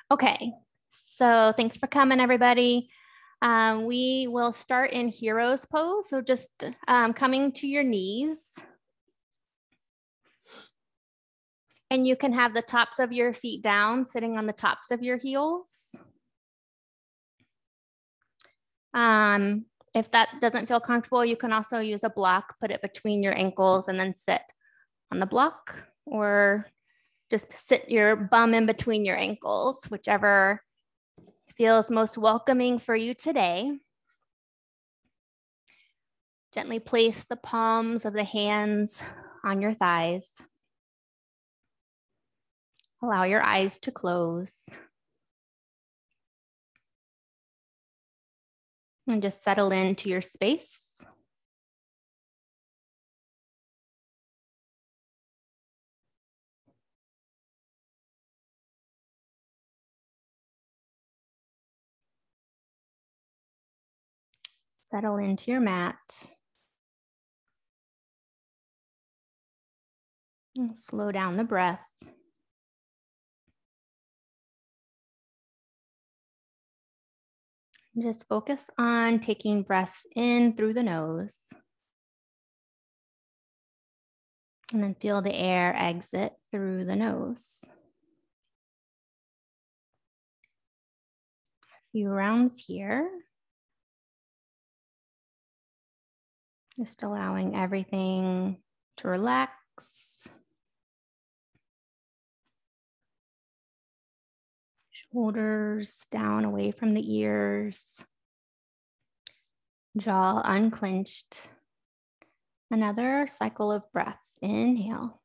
Okay, so thanks for coming, everybody. We will start in hero's pose. So just coming to your knees. And you can have the tops of your feet down, sitting on the tops of your heels. If that doesn't feel comfortable, you can also use a block, put it between your ankles and then sit on the block, or just sit your bum in between your ankles, whichever feels most welcoming for you today. Gently place the palms of the hands on your thighs. Allow your eyes to close. And just settle into your space. Settle into your mat. And slow down the breath. Just focus on taking breaths in through the nose. And then feel the air exit through the nose. A few rounds here. Just allowing everything to relax. Shoulders down away from the ears. Jaw unclenched. Another cycle of breath. Inhale.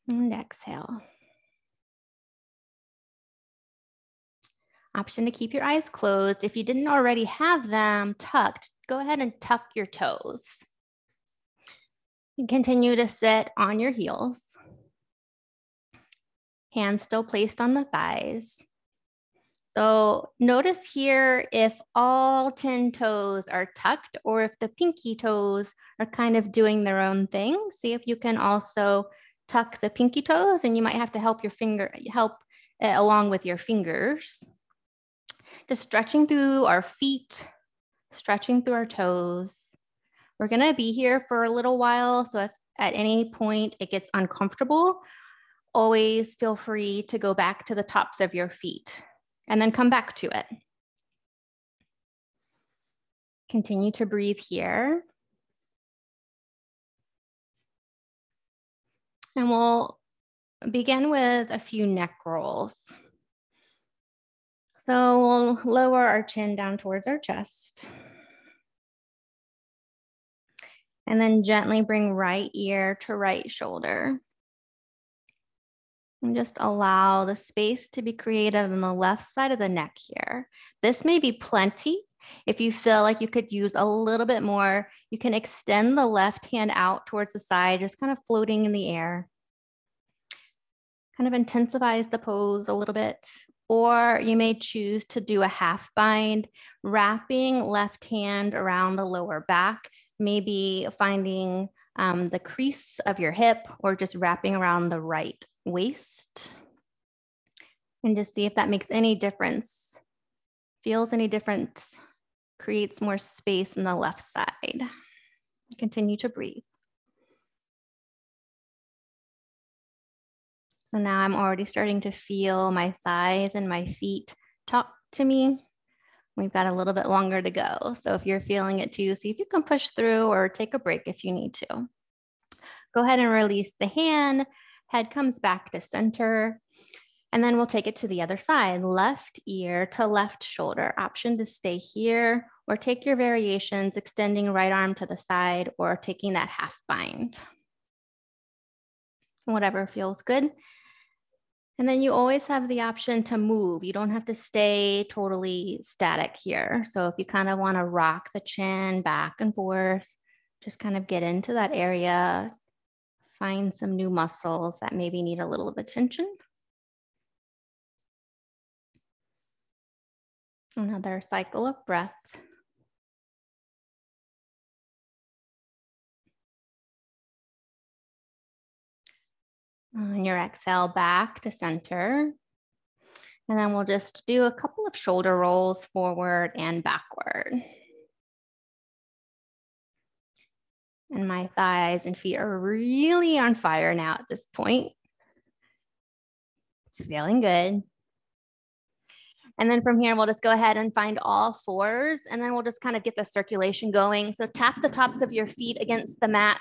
And exhale. Option to keep your eyes closed. If you didn't already have them tucked, go ahead and tuck your toes. And continue to sit on your heels. Hands still placed on the thighs. So notice here if all 10 toes are tucked or if the pinky toes are kind of doing their own thing. See if you can also tuck the pinky toes, and you might have to help along with your fingers. Just stretching through our feet, stretching through our toes. We're gonna be here for a little while, so if at any point it gets uncomfortable, always feel free to go back to the tops of your feet and then come back to it. Continue to breathe here. And we'll begin with a few neck rolls. So we'll lower our chin down towards our chest. And then gently bring right ear to right shoulder. And just allow the space to be created on the left side of the neck here. This may be plenty. If you feel like you could use a little bit more, you can extend the left hand out towards the side, just kind of floating in the air. Kind of intensifies the pose a little bit. Or you may choose to do a half bind, wrapping left hand around the lower back, maybe finding the crease of your hip or just wrapping around the right waist. And just see if that makes any difference, feels any difference, creates more space in the left side. Continue to breathe. So now I'm already starting to feel my thighs and my feet talk to me. We've got a little bit longer to go. So if you're feeling it too, see if you can push through or take a break if you need to. Go ahead and release the hand. Head comes back to center. And then we'll take it to the other side, left ear to left shoulder. Option to stay here or take your variations, extending right arm to the side or taking that half bind. Whatever feels good. And then you always have the option to move. You don't have to stay totally static here. So if you kind of want to rock the chin back and forth, just kind of get into that area, find some new muscles that maybe need a little bit of attention. Another cycle of breath. On your exhale, back to center. And then we'll just do a couple of shoulder rolls forward and backward. And my thighs and feet are really on fire now at this point. It's feeling good. And then from here, we'll just go ahead and find all fours, and then we'll just kind of get the circulation going. So tap the tops of your feet against the mat,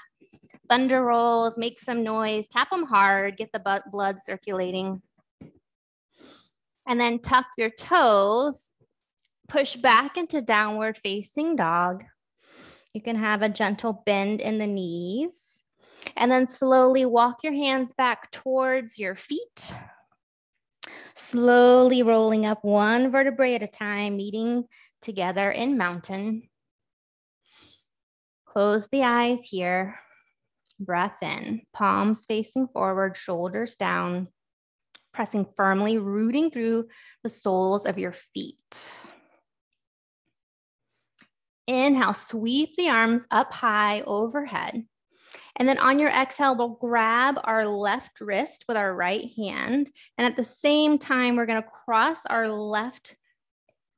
thunder rolls, make some noise, tap them hard, get the blood circulating. And then tuck your toes, push back into downward facing dog. You can have a gentle bend in the knees, and then slowly walk your hands back towards your feet. Slowly rolling up one vertebrae at a time, meeting together in mountain. Close the eyes here. Breath in, palms facing forward, shoulders down, pressing firmly, rooting through the soles of your feet. Inhale, sweep the arms up high overhead. And then on your exhale, we'll grab our left wrist with our right hand. And at the same time, we're going to cross our left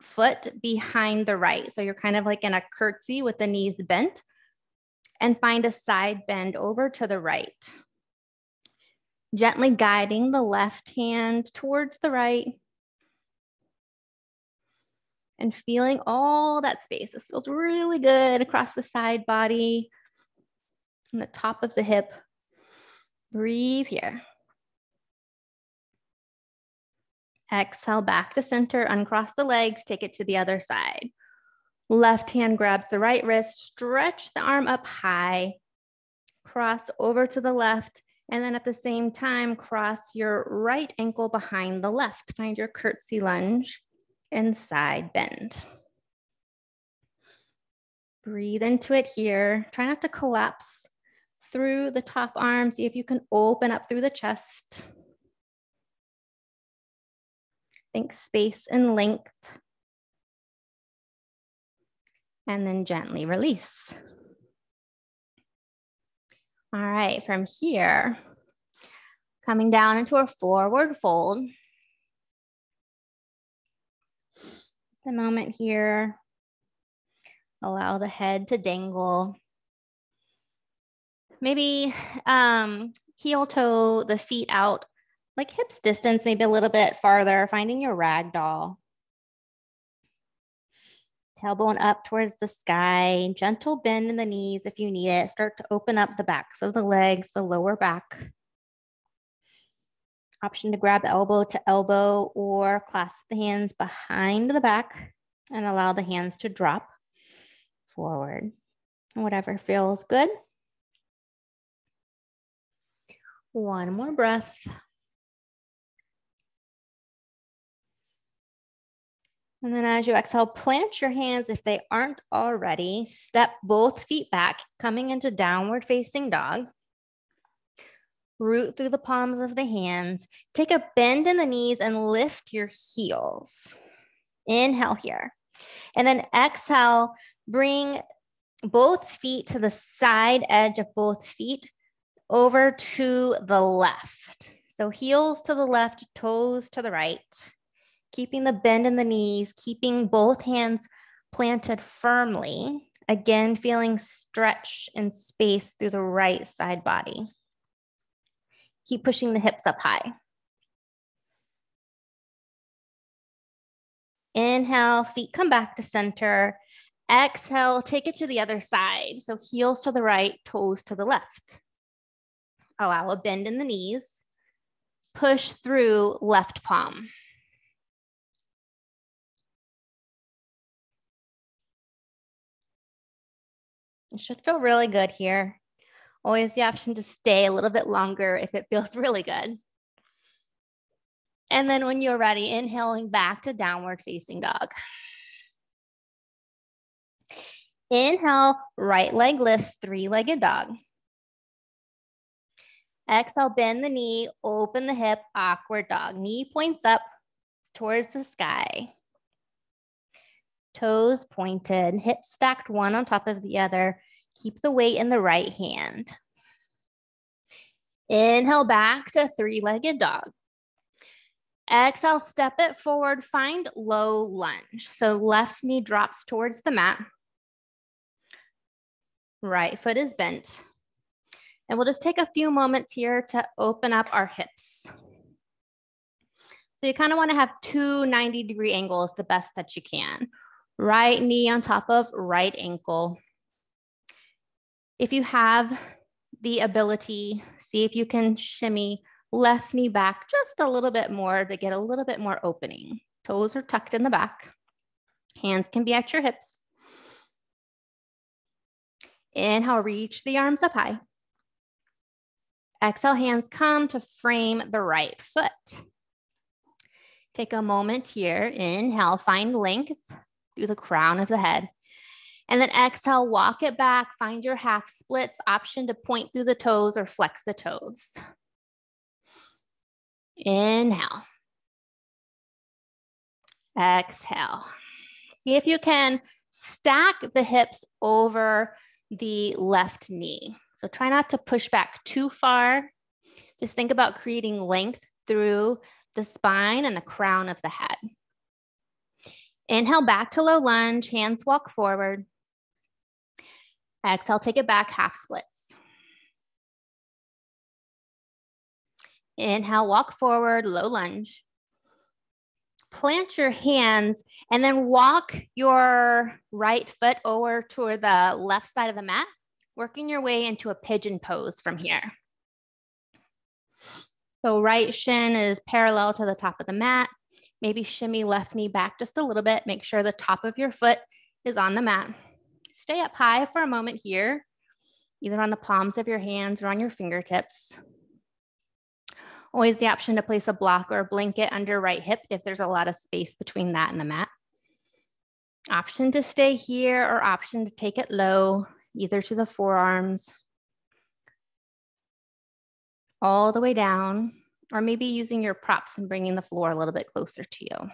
foot behind the right. So you're kind of like in a curtsy with the knees bent, and find a side bend over to the right. Gently guiding the left hand towards the right. And feeling all that space. This feels really good across the side body. From the top of the hip. Breathe here. Exhale back to center, uncross the legs, take it to the other side. Left hand grabs the right wrist, stretch the arm up high, cross over to the left, and then at the same time, cross your right ankle behind the left. Find your curtsy lunge and side bend. Breathe into it here. Try not to collapse through the top arm. See if you can open up through the chest. Think space and length. And then gently release. All right, from here, coming down into a forward fold. Just a moment here. Allow the head to dangle. Maybe heel toe the feet out like hips distance, maybe a little bit farther, finding your ragdoll. Tailbone up towards the sky, gentle bend in the knees if you need it. Start to open up the backs of the legs, the lower back. Option to grab elbow to elbow or clasp the hands behind the back and allow the hands to drop forward. Whatever feels good. One more breath. And then as you exhale, plant your hands if they aren't already. Step both feet back, coming into downward facing dog. Root through the palms of the hands. Take a bend in the knees and lift your heels. Inhale here. And then exhale, bring both feet to the side edge of both feet over to the left. So heels to the left, toes to the right. Keeping the bend in the knees, keeping both hands planted firmly. Again, feeling stretch and space through the right side body. Keep pushing the hips up high. Inhale, feet come back to center. Exhale, take it to the other side. So heels to the right, toes to the left. Allow a bend in the knees. Push through left palm. It should feel really good here. Always the option to stay a little bit longer if it feels really good. And then when you're ready, inhaling back to downward facing dog. Inhale, right leg lifts, three-legged dog. Exhale, bend the knee, open the hip, awkward dog. Knee points up towards the sky. Toes pointed, hips stacked one on top of the other. Keep the weight in the right hand. Inhale back to three-legged dog. Exhale, step it forward, find low lunge. So left knee drops towards the mat. Right foot is bent. And we'll just take a few moments here to open up our hips. So you kind of want to have two 90-degree angles the best that you can. Right knee on top of right ankle. If you have the ability, see if you can shimmy left knee back just a little bit more to get a little bit more opening. Toes are tucked in the back. Hands can be at your hips. Inhale, reach the arms up high. Exhale, hands come to frame the right foot. Take a moment here. Inhale, find length through the crown of the head. And then exhale, walk it back. Find your half splits. Option to point through the toes or flex the toes. Inhale. Exhale. See if you can stack the hips over the left knee. So try not to push back too far. Just think about creating length through the spine and the crown of the head. Inhale back to low lunge, hands walk forward. Exhale, take it back, half splits. Inhale, walk forward, low lunge. Plant your hands and then walk your right foot over toward the left side of the mat, working your way into a pigeon pose from here. So right shin is parallel to the top of the mat. Maybe shimmy left knee back just a little bit. Make sure the top of your foot is on the mat. Stay up high for a moment here, either on the palms of your hands or on your fingertips. Always the option to place a block or a blanket under right hip if there's a lot of space between that and the mat. Option to stay here or option to take it low, either to the forearms, all the way down, or maybe using your props and bringing the floor a little bit closer to you.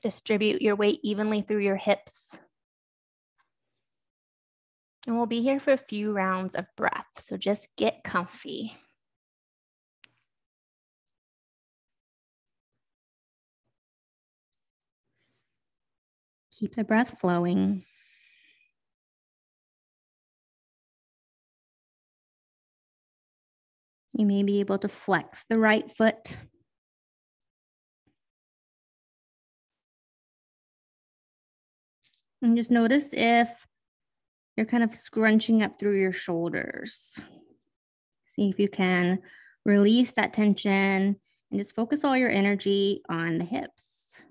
Distribute your weight evenly through your hips. And we'll be here for a few rounds of breath, so just get comfy. Keep the breath flowing. You may be able to flex the right foot. And just notice if you're kind of scrunching up through your shoulders. See if you can release that tension and just focus all your energy on the hips.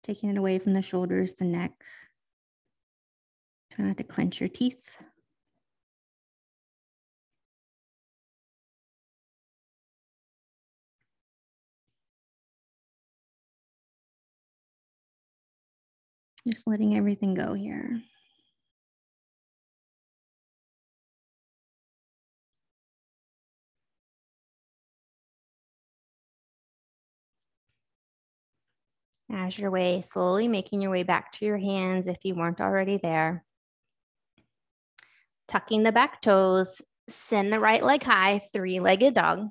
Taking it away from the shoulders, the neck. Try not to clench your teeth. Just letting everything go here. As your way, slowly making your way back to your hands if you weren't already there. Tucking the back toes, send the right leg high, three-legged dog.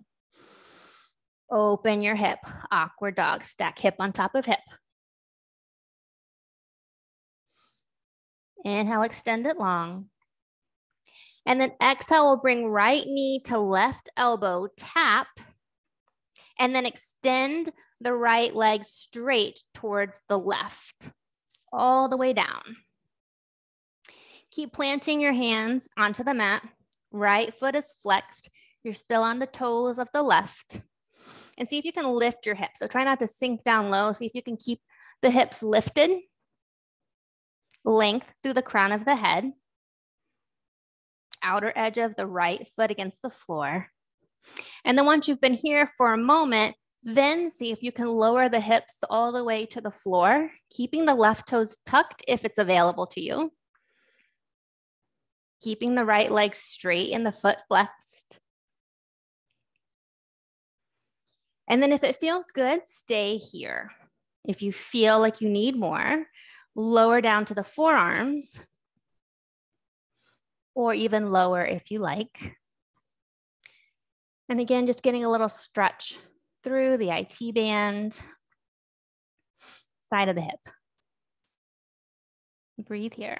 Open your hip, awkward dog, stack hip on top of hip. Inhale, extend it long. And then exhale, we'll bring right knee to left elbow, tap, and then extend the right leg straight towards the left, all the way down. Keep planting your hands onto the mat. Right foot is flexed. You're still on the toes of the left. And see if you can lift your hips. So try not to sink down low. See if you can keep the hips lifted. Length through the crown of the head. Outer edge of the right foot against the floor. And then once you've been here for a moment, then see if you can lower the hips all the way to the floor, keeping the left toes tucked if it's available to you. Keeping the right leg straight and the foot flexed. And then if it feels good, stay here. If you feel like you need more, Lower down to the forearms, or even lower if you like. And again, just getting a little stretch through the IT band, side of the hip. Breathe here.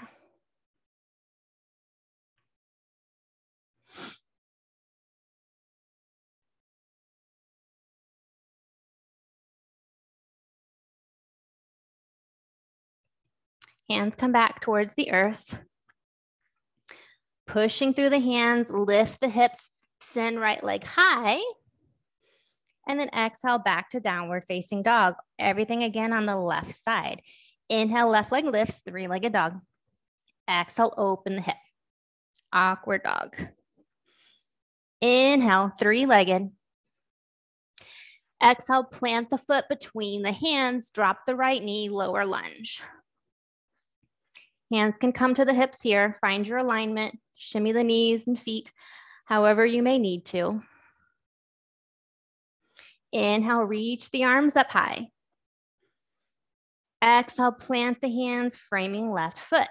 Hands come back towards the earth. Pushing through the hands, lift the hips, send right leg high. And then exhale back to downward facing dog. Everything again on the left side. Inhale, left leg lifts, three-legged dog. Exhale, open the hip. Awkward dog. Inhale, three-legged. Exhale, plant the foot between the hands, drop the right knee, lower lunge. Hands can come to the hips here. Find your alignment. Shimmy the knees and feet, however you may need to. Inhale, reach the arms up high. Exhale, plant the hands, framing left foot.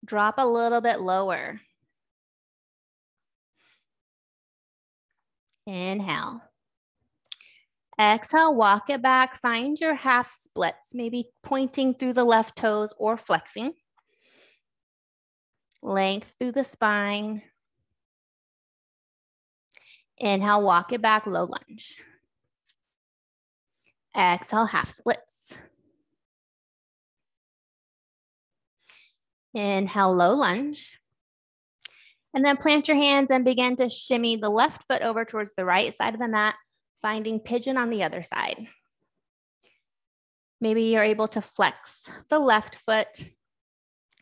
Drop a little bit lower. Inhale. Exhale, walk it back. Find your half splits, maybe pointing through the left toes or flexing. Length through the spine. Inhale, walk it back, low lunge. Exhale, half splits. Inhale, low lunge. And then plant your hands and begin to shimmy the left foot over towards the right side of the mat, finding pigeon on the other side. Maybe you're able to flex the left foot.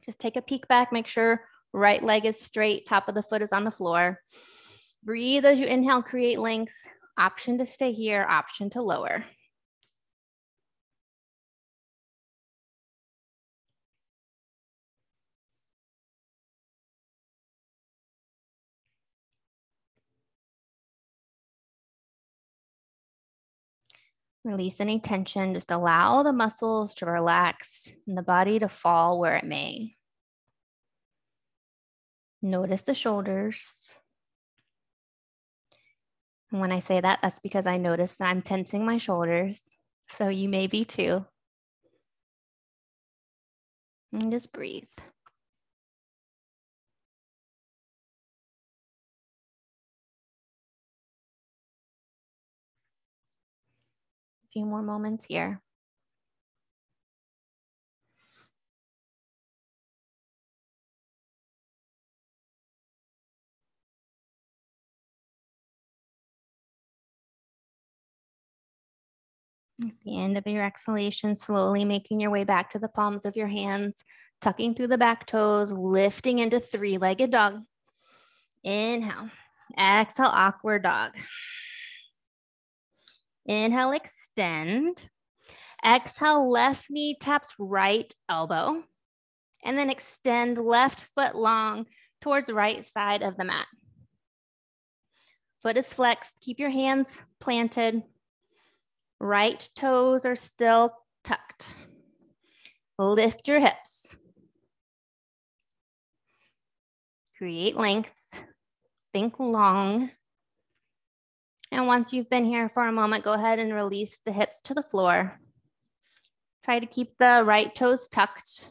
Just take a peek back, make sure right leg is straight, top of the foot is on the floor. Breathe as you inhale, create length. Option to stay here, option to lower. Release any tension, just allow the muscles to relax and the body to fall where it may. Notice the shoulders. And when I say that, that's because I notice that I'm tensing my shoulders. So you may be too. And just breathe. A few more moments here. At the end of your exhalation, slowly making your way back to the palms of your hands, tucking through the back toes, lifting into three-legged dog. Inhale. Exhale, awkward dog. Inhale, extend. Exhale, left knee taps right elbow. And then extend left foot long towards right side of the mat. Foot is flexed. Keep your hands planted. Right toes are still tucked. Lift your hips. Create length. Think long. And once you've been here for a moment, go ahead and release the hips to the floor. Try to keep the right toes tucked.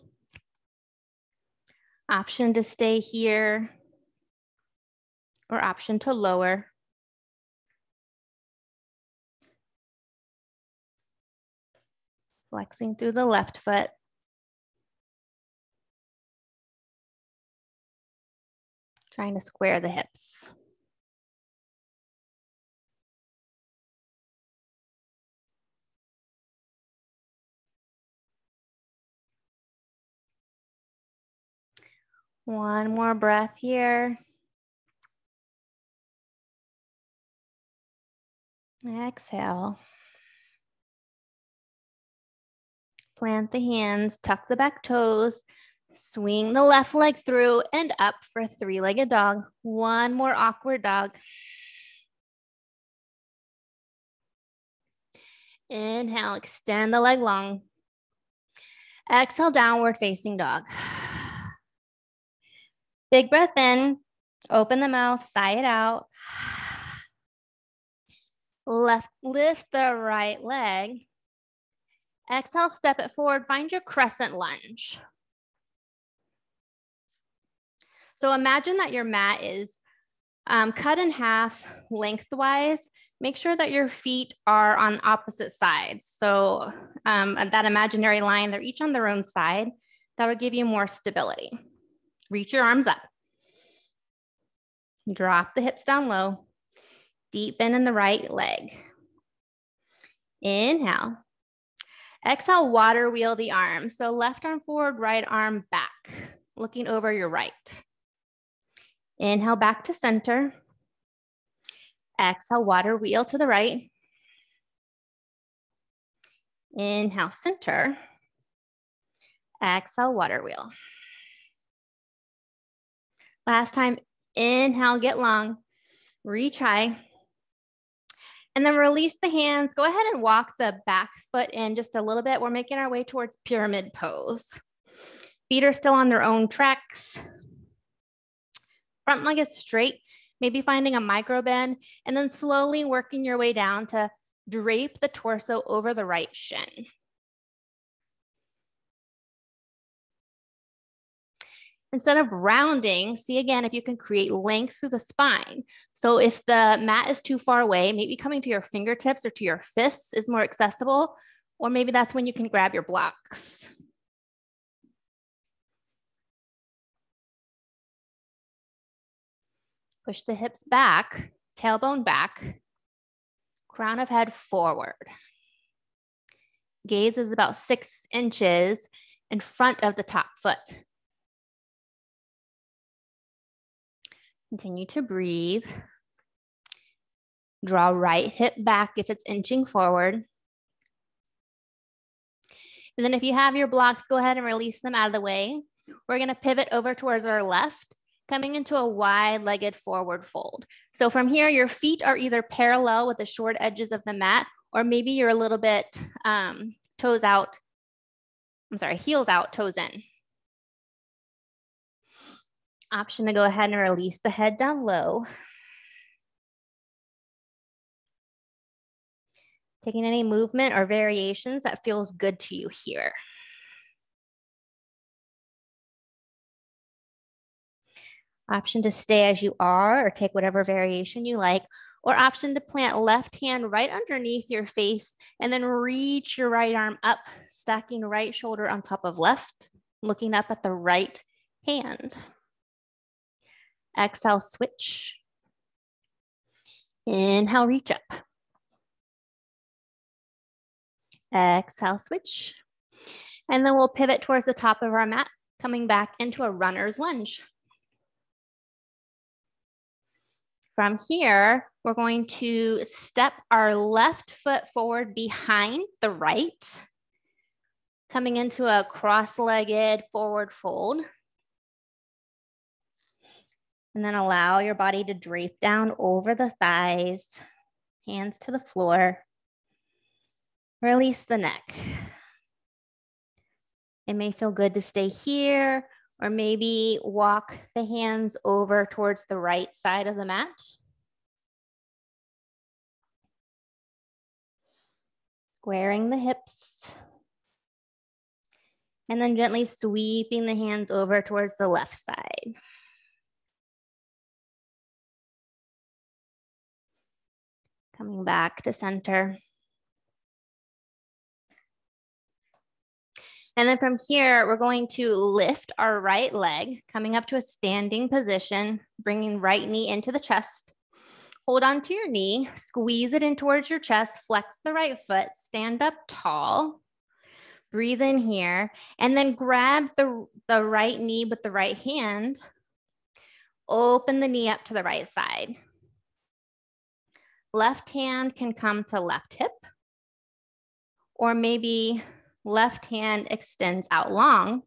Option to stay here or option to lower. Flexing through the left foot. Trying to square the hips. One more breath here. Exhale. Plant the hands, tuck the back toes, swing the left leg through and up for a three-legged dog. One more awkward dog. Inhale, extend the leg long. Exhale, downward facing dog. Big breath in, open the mouth, sigh it out. Lift the right leg. Exhale, step it forward, find your crescent lunge. So imagine that your mat is cut in half lengthwise. Make sure that your feet are on opposite sides. So that imaginary line, they're each on their own side. That will give you more stability. Reach your arms up. Drop the hips down low. Deep bend in the right leg. Inhale. Exhale, water wheel the arms. So left arm forward, right arm back, looking over your right. Inhale, back to center. Exhale, water wheel to the right. Inhale, center. Exhale, water wheel. Last time, inhale, get long, reach high. And then release the hands. Go ahead and walk the back foot in just a little bit. We're making our way towards pyramid pose. Feet are still on their own tracks. Front leg is straight, maybe finding a micro bend, and then slowly working your way down to drape the torso over the right shin. Instead of rounding, see again if you can create length through the spine. So if the mat is too far away, maybe coming to your fingertips or to your fists is more accessible, or maybe that's when you can grab your blocks. Push the hips back, tailbone back, crown of head forward. Gaze is about 6 inches in front of the top foot. Continue to breathe. Draw right hip back if it's inching forward. And then if you have your blocks, go ahead and release them out of the way. We're gonna pivot over towards our left, coming into a wide-legged forward fold. So from here, your feet are either parallel with the short edges of the mat, or maybe you're a little bit heels out, toes in. Option to go ahead and release the head down low. Taking any movement or variations that feels good to you here. Option to stay as you are or take whatever variation you like, or option to plant left hand right underneath your face and then reach your right arm up, stacking right shoulder on top of left, looking up at the right hand. Exhale, switch. Inhale, reach up. Exhale, switch. And then we'll pivot towards the top of our mat, coming back into a runner's lunge. From here, we're going to step our left foot forward behind the right, coming into a cross-legged forward fold. And then allow your body to drape down over the thighs, hands to the floor. Release the neck. It may feel good to stay here, or maybe walk the hands over towards the right side of the mat. Squaring the hips. And then gently sweeping the hands over towards the left side. Coming back to center. And then from here, we're going to lift our right leg, coming up to a standing position, bringing right knee into the chest. Hold on to your knee, squeeze it in towards your chest, flex the right foot, stand up tall. Breathe in here, and then grab the right knee with the right hand. Open the knee up to the right side. Left hand can come to left hip, or maybe left hand extends out long,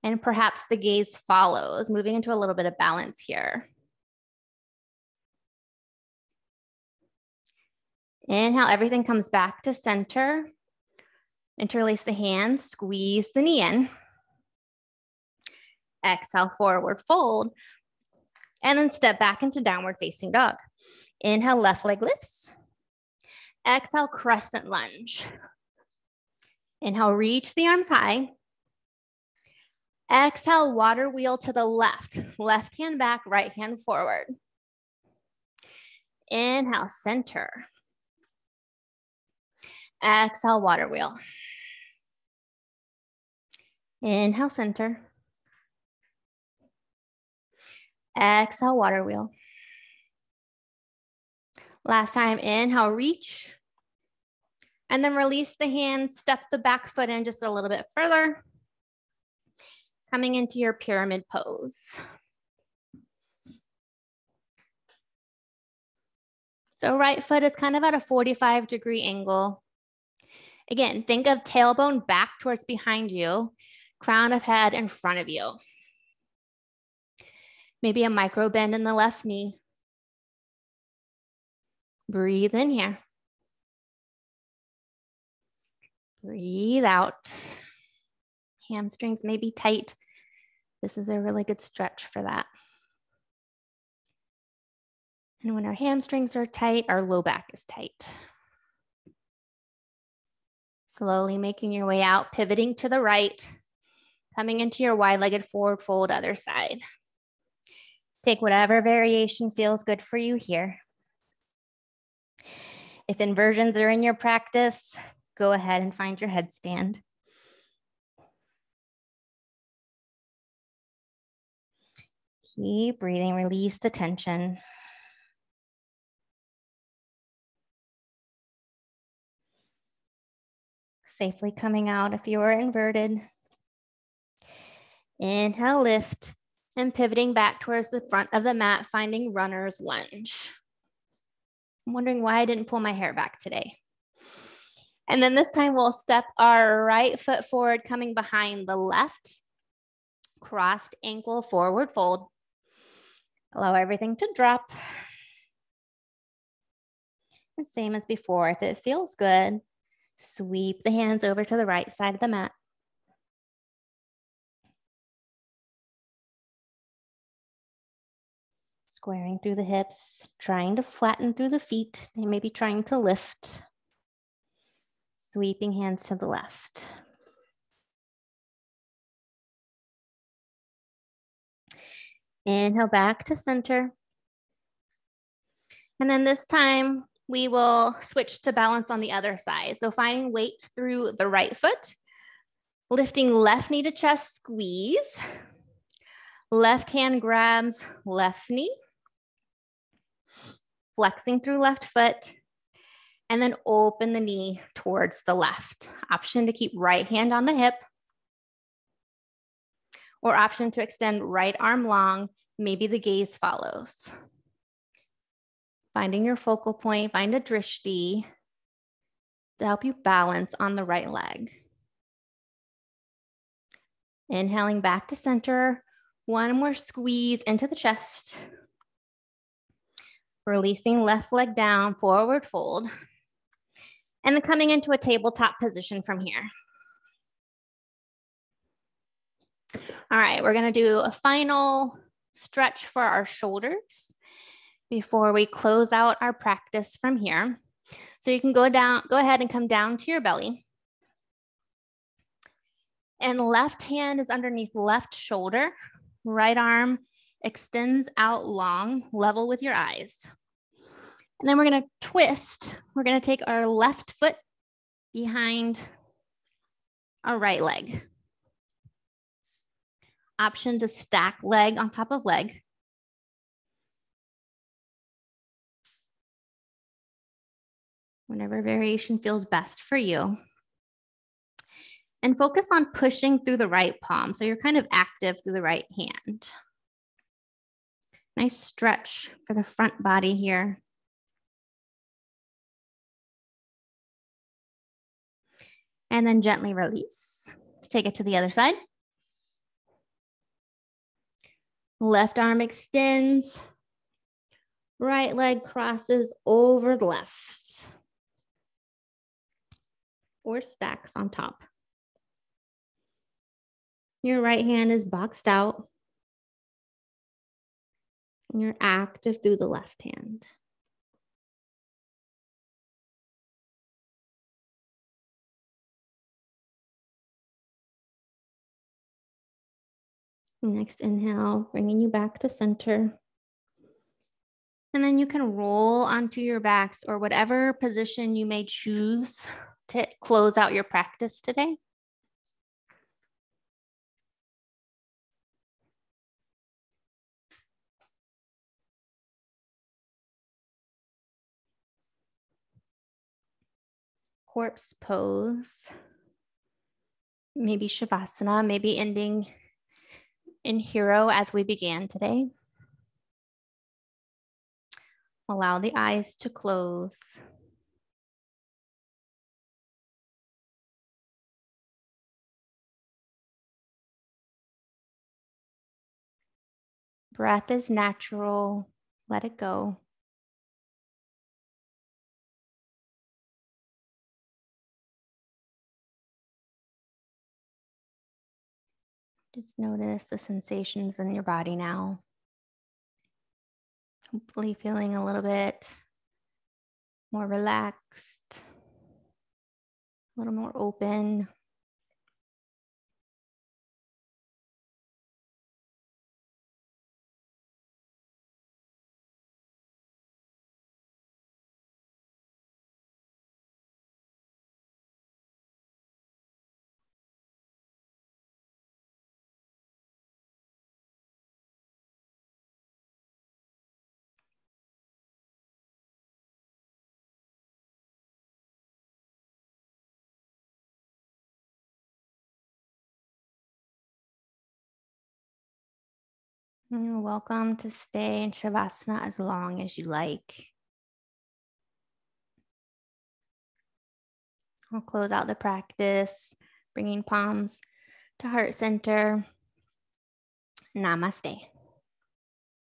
and perhaps the gaze follows, moving into a little bit of balance here. Inhale, everything comes back to center. Interlace the hands, squeeze the knee in. Exhale, forward fold. And then step back into downward facing dog. Inhale, left leg lifts. Exhale, crescent lunge. Inhale, reach the arms high. Exhale, water wheel to the left. Left hand back, right hand forward. Inhale, center. Exhale, water wheel. Inhale, center. Exhale, water wheel. Last time, inhale, reach. And then release the hands, step the back foot in just a little bit further. Coming into your pyramid pose. So right foot is kind of at a 45-degree angle. Again, think of tailbone back towards behind you, crown of head in front of you. Maybe a micro bend in the left knee. Breathe in here. Breathe out. Hamstrings may be tight. This is a really good stretch for that. And when our hamstrings are tight, our low back is tight. Slowly making your way out, pivoting to the right, coming into your wide-legged forward fold, other side. Take whatever variation feels good for you here. If inversions are in your practice, go ahead and find your headstand. Keep breathing, release the tension. Safely coming out if you are inverted. Inhale, lift, and pivoting back towards the front of the mat, finding runner's lunge. I'm wondering why I didn't pull my hair back today. And then this time we'll step our right foot forward, coming behind the left. Crossed ankle, forward fold. Allow everything to drop. And same as before, if it feels good, sweep the hands over to the right side of the mat. Squaring through the hips, trying to flatten through the feet. They may be trying to lift. Sweeping hands to the left. Inhale back to center. And then this time we will switch to balance on the other side. So finding weight through the right foot, lifting left knee to chest, squeeze. Left hand grabs left knee. Flexing through left foot. And then open the knee towards the left. Option to keep right hand on the hip. Or option to extend right arm long. Maybe the gaze follows. Finding your focal point, find a drishti to help you balance on the right leg. Inhaling back to center. One more squeeze into the chest. Releasing left leg down, forward fold. And then coming into a tabletop position from here. All right, we're gonna do a final stretch for our shoulders before we close out our practice from here. So you can go ahead and come down to your belly. And left hand is underneath left shoulder. Right arm extends out long, level with your eyes. And then we're gonna twist. We're gonna take our left foot behind our right leg. Option to stack leg on top of leg. Whatever variation feels best for you. And focus on pushing through the right palm. So you're kind of active through the right hand. Nice stretch for the front body here. And then gently release. Take it to the other side. Left arm extends. Right leg crosses over the left. or stacks on top. Your right hand is boxed out. And you're active through the left hand. Next inhale, bringing you back to center. And then you can roll onto your backs or whatever position you may choose to close out your practice today. Corpse pose. Maybe Shavasana, maybe ending in hero as we began today. Allow the eyes to close. Breath is natural. Let it go. Just notice the sensations in your body now. Hopefully feeling a little bit more relaxed, a little more open. You're welcome to stay in Shavasana as long as you like. I'll close out the practice, bringing palms to heart center. Namaste.